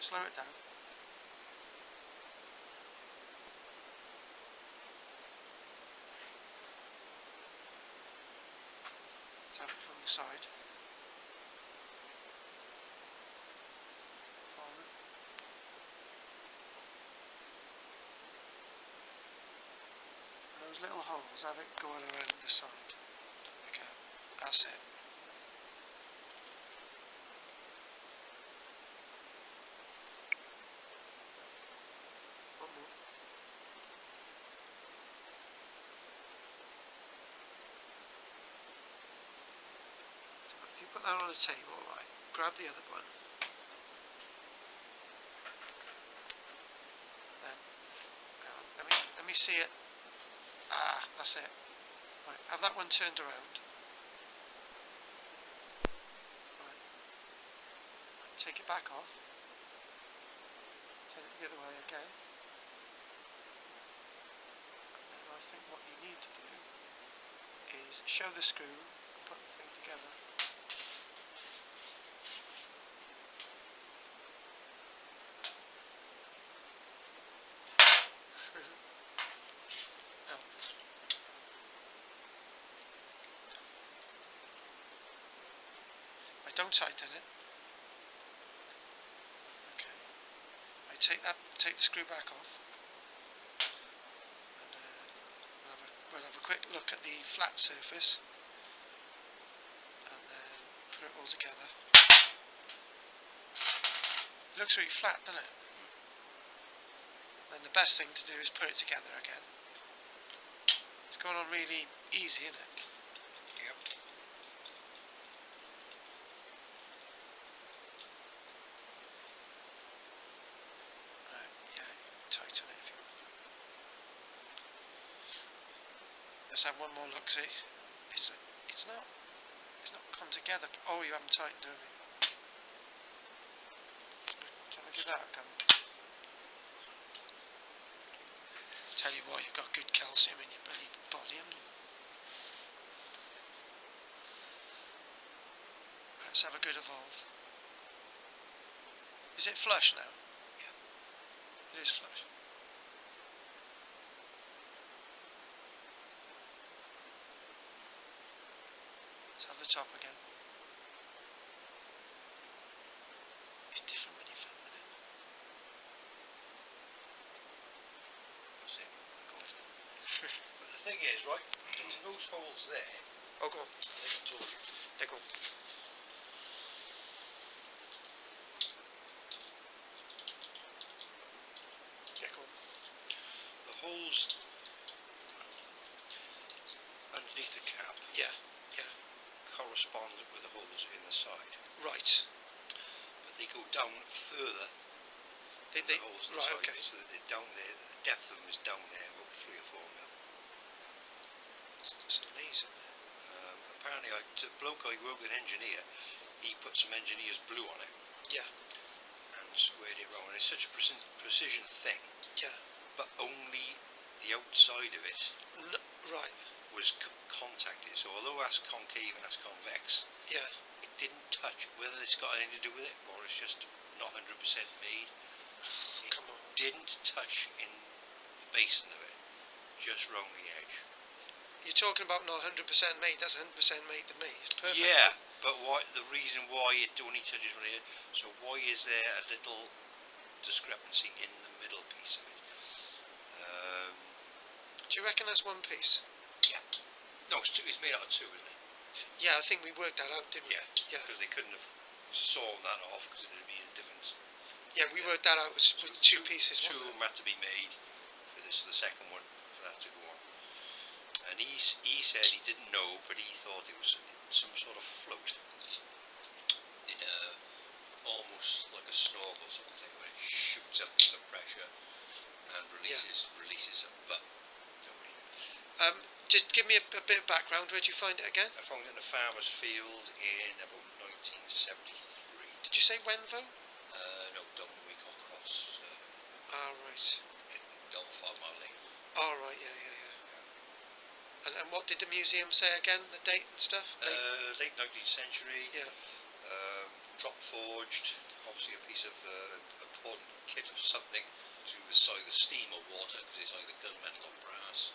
slow it down. Let's have it from the side. Those little holes, have it going around the side. Okay, that's it. One more. So if you put that on a table, right, grab the other one. And then, let me see it. Ah, that's it. Right, have that one turned around. Right. Take it back off. Turn it the other way again. And I think what you need to do is show the screw and put the thing together. Oh. I don't tighten it. Okay. I take the screw back off, and we'll have a quick look at the flat surface, and then put it all together. It looks really flat, doesn't it? And then the best thing to do is put it together again. It's going on really easy, isn't it? Yep. Right, yeah, tighten it if you want. Let's have one more look, see? It's not come together. Oh, you haven't tightened it, have you? Trying to do that again. Tell you what, you've got good calcium in your bloody body, haven't you? Let's have a good evolve. Is it flush now? Yeah. It is flush. Let's have the top again. It's different when you're filming it. That's it. But the thing is, right, those holes there. Oh, go on. I think I told you. Yeah, go on. Yeah, go on. The holes underneath the cap. Yeah, yeah. Correspond with the holes in the side. Right. But they go down further. The holes in the right, side. okay. So they're down there. The depth of them is down there about 3 or 4 mil. That's amazing. Apparently, the bloke I work with, engineer, he put some engineer's blue on it. Yeah. And squared it round. And it's such a precision thing. Yeah. But only the outside of it. Right. Was contacted. So although that's concave and that's convex. Yeah. It didn't touch. Whether it's got anything to do with it or it's just not 100% made. Come on. Didn't touch in the basin of it. Just round the edge. You're talking about not 100% made. That's 100% made to me. It's perfect. Yeah, but the reason why it only touches from the edge. So why is there a little discrepancy in the middle piece of it? Do you reckon that's one piece? Yeah. No, it's made out of 2, isn't it? Yeah, I think we worked that out, didn't we? Yeah. Because they couldn't have sawn that off because it would be a difference. Yeah, we worked that out with 2 pieces. 2 of them had to be made for this, the second one, for that to go on. And he said he didn't know, but he thought it was some sort of float in almost like a snorkel sort of thing, where it shoots up under pressure and releases up. But nobody knows. Just give me a bit of background. Where'd you find it again? I found it in a farmer's field in about 1973. Did you say Wenvo? No, down the Weacock Cross. Right. Down the Farmar Lane. Oh, right, yeah. And what did the museum say again, the date and stuff? Late 19th century. Yeah. Drop forged, obviously a piece of important kit of something to do with either steam or water, because it's either gunmetal or brass.